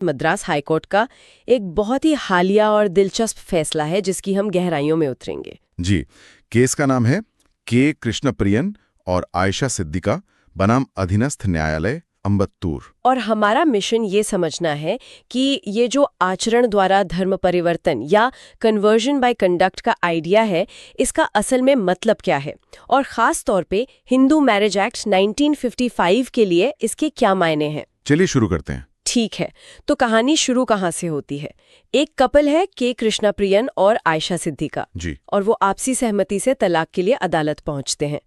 Madras high court का एक बहुत ही हालिया और दिलचस्प फैसला है जिसकी हम गहराइयों में उतरेंगे। जी। केस का नाम है के कृष्णप्रियन और आयशा सिद्दीका बनाम अधीनस्थ न्यायालय अम्बत्तूर। और हमारा मिशन ये समझना है कि ये जो आचरण द्वारा धर्म परिवर्तन या कन्वर्जन बाय कंडक्ट का आइडिया है, इसका असल में मतलब क्या है, और खास तौर पे हिंदू मैरिज एक्ट 1955 के लिए इसके क्या मायने हैं। चलिए शुरू करते हैं। ठीक है, तो कहानी शुरू कहाँ से होती है। एक कपल है के कृष्णप्रियन और आयशा सिद्दीका जी। और वो आपसी सहमति से तलाक के लिए अदालत पहुंचते हैं।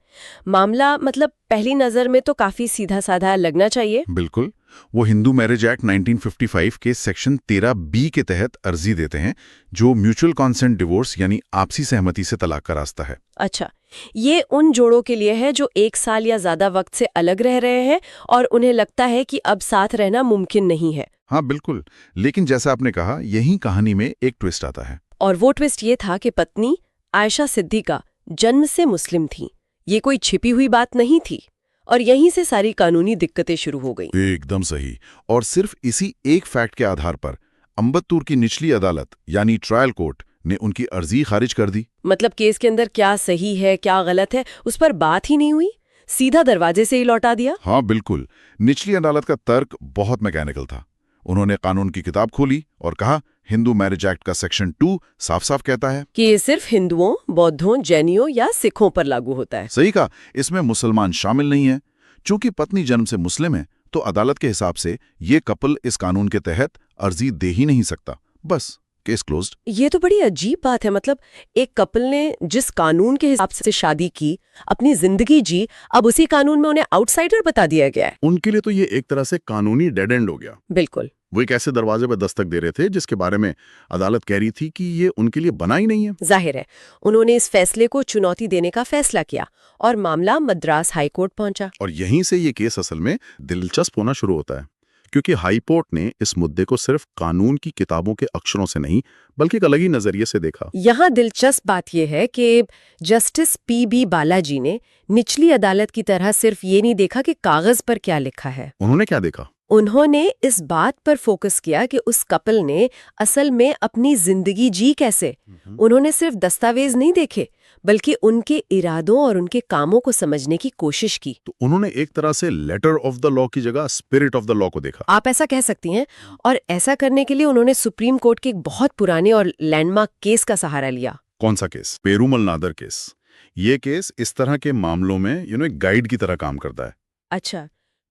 मामला मतलब पहली नजर में तो काफी सीधा साधा लगना चाहिए। बिल्कुल। वो हिंदू मैरिज एक्ट 1955 के सेक्शन 13B के तहत अर्जी देते हैं, जो म्यूचुअल कॉन्सेंट डिवोर्स यानी आपसी सहमति से तलाक का रास्ता है। अच्छा, ये उन जोड़ों के लिए है जो 1 साल या ज्यादा वक्त से अलग रह रहे हैं और उन्हें लगता है कि अब साथ रहना मुमकिन नहीं है। हाँ बिल्कुल, लेकिन जैसा आपने कहा, यही कहानी में एक ट्विस्ट आता है। और वो ट्विस्ट ये था कि पत्नी आयशा सिद्दीका जन्म से मुस्लिम थी। ये कोई छिपी हुई बात नहीं थी और यहीं से सारी कानूनी दिक्कतें शुरू हो गईं। एकदम सही। और सिर्फ इसी एक फैक्ट के आधार पर अम्बत्तूर की निचली अदालत यानी ट्रायल कोर्ट ने उनकी अर्जी खारिज कर दी। मतलब केस के अंदर क्या सही है क्या गलत है उस पर बात ही नहीं हुई, सीधा दरवाजे से ही लौटा दिया। हाँ बिल्कुल। निचली अदालत का तर्क बहुत मैकेनिकल था। उन्होंने कानून की किताब खोली और कहा, हिंदू मैरिज एक्ट का सेक्शन 2 साफ साफ कहता है कि ये सिर्फ हिंदुओं, बौद्धों, जैनियों या सिखों पर लागू होता है। सही कहा, इसमें मुसलमान शामिल नहीं है। चूंकि पत्नी जन्म से मुस्लिम है, तो अदालत के हिसाब से ये कपल इस कानून के तहत अर्जी दे ही नहीं सकता। बस, केस क्लोज्ड। ये तो बड़ी अजीब बात है। मतलब एक कपल ने जिस कानून के हिसाब से शादी की, अपनी जिंदगी जी, अब उसी कानून में उन्हें आउटसाइडर बता दिया गया है। उनके लिए तो ये एक तरह से कानूनी डेड एंड हो गया। बिल्कुल। वो एक ऐसे दरवाजे पर दस्तक दे रहे थे जिसके बारे में अदालत कह रही थी कि ये उनके लिए बना ही नहीं है। जाहिर है उन्होंने इस फैसले को चुनौती देने का फैसला किया और मामला मद्रास हाईकोर्ट पहुंचा। और यहीं से ये केस असल में दिलचस्प होना शुरू होता है, क्योंकि हाईकोर्ट ने इस मुद्दे को सिर्फ कानून की किताबों के अक्षरों से नहीं बल्कि एक अलग ही नजरिए से देखा। यहाँ दिलचस्प बात यह है कि जस्टिस PB बालाजी ने निचली अदालत की तरह सिर्फ ये नहीं देखा कि कागज पर क्या लिखा है। उन्होंने क्या देखा? उन्होंने इस बात पर फोकस किया कि उस कपल ने असल में अपनी जिंदगी जी कैसे। उन्होंने सिर्फ दस्तावेज नहीं देखे बल्कि उनके इरादों और उनके कामों को समझने की कोशिश की। तो उन्होंने एक तरह से लेटर ऑफ द लॉ की जगह स्पिरिट ऑफ द लॉ को देखा। आप ऐसा कह सकती हैं। और ऐसा करने के लिए उन्होंने सुप्रीम कोर्ट के एक बहुत पुराने और लैंडमार्क केस का सहारा लिया। कौन सा केस? पेरूमल नादर केस। ये केस इस तरह के मामलों में एक गाइड की तरह काम करता है। अच्छा,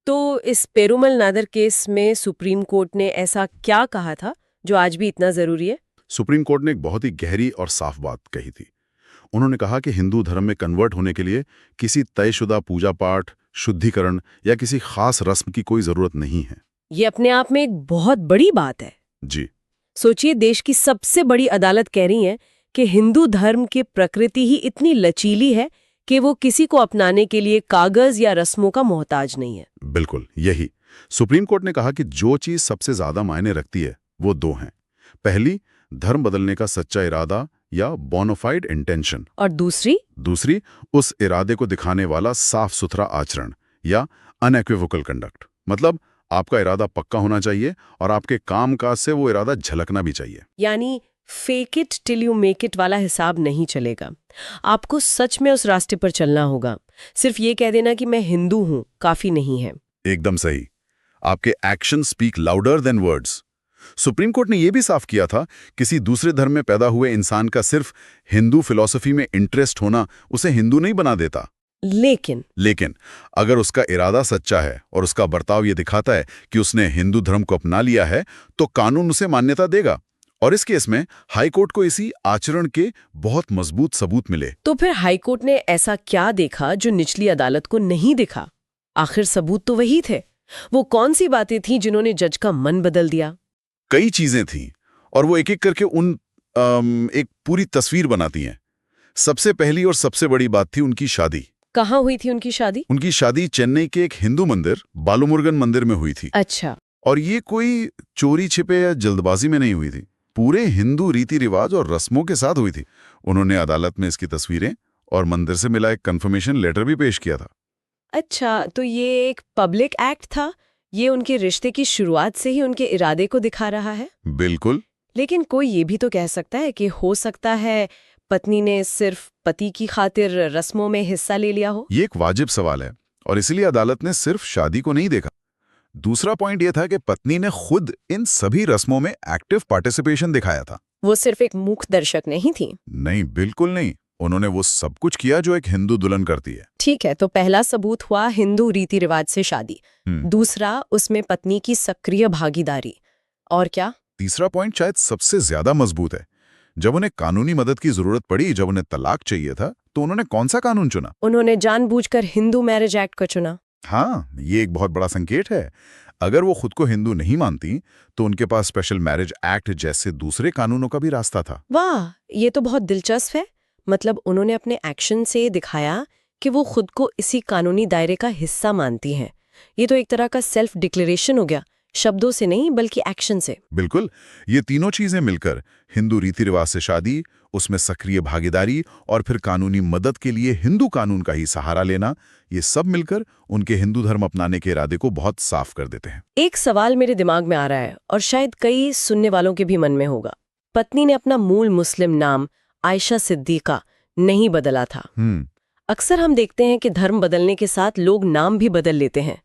तो इस पेरूमल नादर केस में सुप्रीम कोर्ट ने ऐसा क्या कहा था जो आज भी इतना जरूरी है? सुप्रीम कोर्ट ने एक बहुत ही गहरी और साफ बात कही थी। उन्होंने कहा कि हिंदू धर्म में कन्वर्ट होने के लिए किसी तयशुदा पूजा पाठ, शुद्धिकरण या किसी खास रस्म की कोई जरूरत नहीं है। ये अपने आप में एक बहुत बड़ी बात है। जी। सोचिए, देश की सबसे बड़ी अदालत कह रही है कि हिंदू धर्म की प्रकृति ही इतनी लचीली है कि वो किसी को अपनाने के लिए कागज या रस्मों का मोहताज नहीं है। बिल्कुल यही सुप्रीम कोर्ट ने कहा कि जो चीज सबसे ज्यादा मायने रखती है वो दो हैं। पहली, धर्म बदलने का सच्चा इरादा या बोनाफाइड इंटेंशन, और दूसरी उस इरादे को दिखाने वाला साफ सुथरा आचरण या अनइक्विवोकल कंडक्ट। मतलब आपका इरादा पक्का होना चाहिए और आपके कामकाज से वो इरादा झलकना भी चाहिए। यानी fake it till you make it वाला हिसाब नहीं चलेगा। आपको सच में उस रास्ते पर चलना होगा। सिर्फ ये कह देना कि मैं हिंदू हूं काफी नहीं है। एकदम सही। आपके action speak louder than words. Supreme court ने यह भी साफ किया था, किसी दूसरे धर्म में पैदा हुए इंसान का सिर्फ हिंदू फिलॉसफी में इंटरेस्ट होना उसे हिंदू नहीं बना देता। लेकिन अगर उसका इरादा सच्चा है और उसका बर्ताव ये दिखाता है कि उसने हिंदू धर्म को अपना लिया है, तो कानून उसे मान्यता देगा। और इस केस में हाईकोर्ट को इसी आचरण के बहुत मजबूत सबूत मिले। तो फिर हाईकोर्ट ने ऐसा क्या देखा जो निचली अदालत को नहीं दिखा? आखिर सबूत तो वही थे। वो कौन सी बातें थीं जिन्होंने जज का मन बदल दिया? कई चीजें थीं और वो एक एक करके एक पूरी तस्वीर बनाती हैं। सबसे पहली और सबसे बड़ी बात थी उनकी शादी। कहाँ हुई थी उनकी शादी? उनकी शादी चेन्नई के एक हिंदू मंदिर बालमुरुगन मंदिर में हुई थी। अच्छा। और ये कोई चोरी छिपे या जल्दबाजी में नहीं हुई थी। पूरे हिंदू रीति रिवाज और रस्मों के साथ हुई थी। उन्होंने अदालत में इसकी तस्वीरें और मंदिर से मिला एक कंफर्मेशन लेटर भी पेश किया था। अच्छा, तो ये एक पब्लिक एक्ट था ये उनके रिश्ते की शुरुआत से ही उनके इरादे को दिखा रहा है। बिल्कुल। लेकिन कोई ये भी तो कह सकता है कि हो सकता है पत्नी ने सिर्फ पति की खातिर रस्मों में हिस्सा ले लिया हो। ये एक वाजिब सवाल है और इसलिए अदालत ने सिर्फ शादी को नहीं देखा। दूसरा पॉइंट यह था कि पत्नी ने खुद इन सभी रस्मों में एक्टिव पार्टिसिपेशन दिखाया था। वो सिर्फ एक मूक दर्शक नहीं थी। नहीं, बिल्कुल नहीं। उन्होंने वो सब कुछ किया जो एक हिंदू दुल्हन करती है। ठीक है, तो पहला सबूत हुआ हिंदू रीति रिवाज से शादी। दूसरा, उसमें पत्नी की सक्रिय भागीदारी। और क्या? तीसरा पॉइंट शायद सबसे ज्यादा मजबूत है। जब उन्हें कानूनी मदद की जरूरत पड़ी, जब उन्हें तलाक चाहिए था, तो उन्होंने कौन सा कानून चुना? उन्होंने जानबूझकर हिंदू मैरिज एक्ट को चुना। हाँ, ये एक बहुत बड़ा संकेत है। अगर वो खुद को हिंदू नहीं मानती तो उनके पास स्पेशल मैरिज एक्ट जैसे दूसरे कानूनों का भी रास्ता था। वाह, ये तो बहुत दिलचस्प है। मतलब उन्होंने अपने एक्शन से दिखाया कि वो खुद को इसी कानूनी दायरे का हिस्सा मानती हैं। ये तो एक तरह का सेल्फ डिक्लेरेशन हो गया, शब्दों से नहीं बल्कि एक्शन से। बिल्कुल, ये तीनों चीजें मिलकर, हिंदू रीति रिवाज से शादी, उसमें सक्रिय भागीदारी और फिर कानूनी मदद के लिए हिंदू कानून का ही सहारा लेना, ये सब मिलकर उनके हिंदू धर्म अपनाने के इरादे को बहुत साफ कर देते हैं। एक सवाल मेरे दिमाग में आ रहा है और शायद कई सुनने वालों के भी मन में होगा। पत्नी ने अपना मूल मुस्लिम नाम आयशा सिद्दीका नहीं बदला था। अक्सर हम देखते हैं कि धर्म बदलने के साथ लोग नाम भी बदल लेते हैं।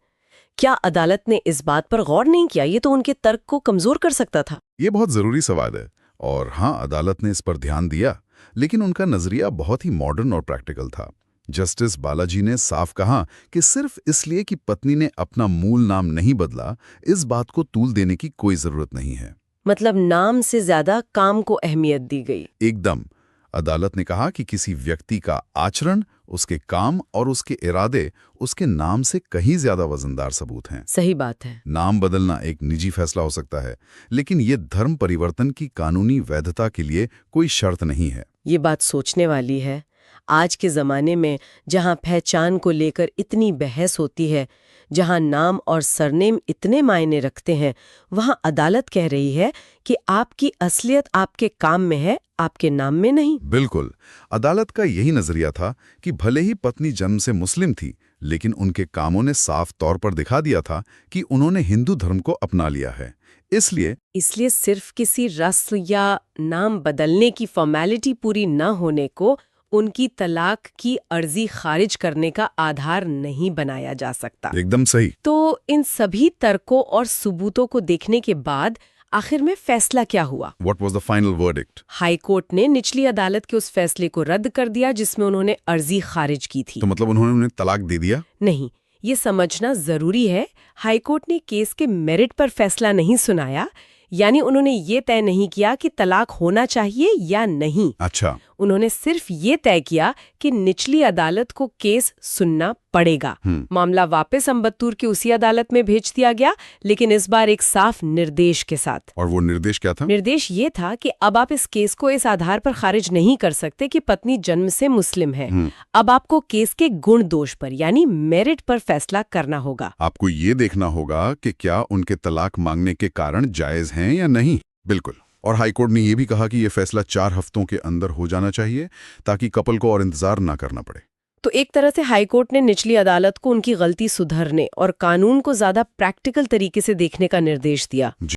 क्या अदालत ने इस बात पर गौर नहीं किया? ये तो उनके तर्क को कमजोर कर सकता था। ये बहुत जरूरी सवाल है और हाँ, अदालत ने इस पर ध्यान दिया, लेकिन उनका नजरिया बहुत ही मॉडर्न और प्रैक्टिकल था। जस्टिस बालाजी ने साफ कहा कि सिर्फ इसलिए कि पत्नी ने अपना मूल नाम नहीं बदला, इस बात को तूल देने की कोई जरूरत नहीं है। मतलब नाम से ज्यादा काम को अहमियत दी गई। एकदम। अदालत ने कहा कि किसी व्यक्ति का आचरण, उसके काम और उसके इरादे उसके नाम से कहीं ज्यादा वजनदार सबूत हैं। सही बात है। नाम बदलना एक निजी फैसला हो सकता है, लेकिन ये धर्म परिवर्तन की कानूनी वैधता के लिए कोई शर्त नहीं है। ये बात सोचने वाली है। आज के जमाने में जहां पहचान को लेकर इतनी बहस होती है, जहां नाम और सरनेम इतने मायने रखते हैं, वहां अदालत कह रही है कि आपकी असलियत आपके काम में है, आपके नाम में नहीं। बिल्कुल। अदालत का यही नजरिया था कि भले ही पत्नी जन्म से मुस्लिम थी, लेकिन उनके कामों ने साफ तौर पर दिखा दिया था कि उन्होंने हिंदू धर्म को अपना लिया है। इसलिए सिर्फ किसी रस्म या नाम बदलने की फॉर्मेलिटी पूरी न होने को उनकी तलाक की अर्जी खारिज करने का आधार नहीं बनाया जा सकता। एकदम सही। तो इन सभी तर्कों और सबूतों को देखने के बाद आखिर में फैसला क्या हुआ? What was the final verdict? High court ने निचली अदालत के उस फैसले को रद्द कर दिया जिसमें उन्होंने अर्जी खारिज की थी। तो मतलब उन्होंने उन्हें तलाक दे दिया? नहीं, ये समझना जरूरी है। हाई कोर्ट ने केस के मेरिट पर फैसला नहीं सुनाया, यानी उन्होंने ये तय नहीं किया कि तलाक होना चाहिए या नहीं। अच्छा। उन्होंने सिर्फ ये तय किया कि निचली अदालत को केस सुनना पड़ेगा। मामला वापस अम्बत्तूर की उसी अदालत में भेज दिया गया, लेकिन इस बार एक साफ निर्देश के साथ। और वो निर्देश क्या था? निर्देश ये था कि अब आप इस केस को इस आधार पर खारिज नहीं कर सकते कि पत्नी जन्म से मुस्लिम है। अब आपको केस के गुण दोष पर यानी मेरिट पर फैसला करना होगा। आपको ये देखना होगा कि क्या उनके तलाक मांगने के कारण जायज हैं या नहीं। बिल्कुल। और हाईकोर्ट ने यह भी कहा कि यह फैसला 4 हफ्तों के अंदर हो जाना चाहिए ताकि कपल को और इंतजार ना करना पड़े। तो एक तरह से हाईकोर्ट ने निचली अदालत को उनकी गलती सुधरने और कानून को ज्यादा प्रैक्टिकल तरीके से देखने का निर्देश दिया।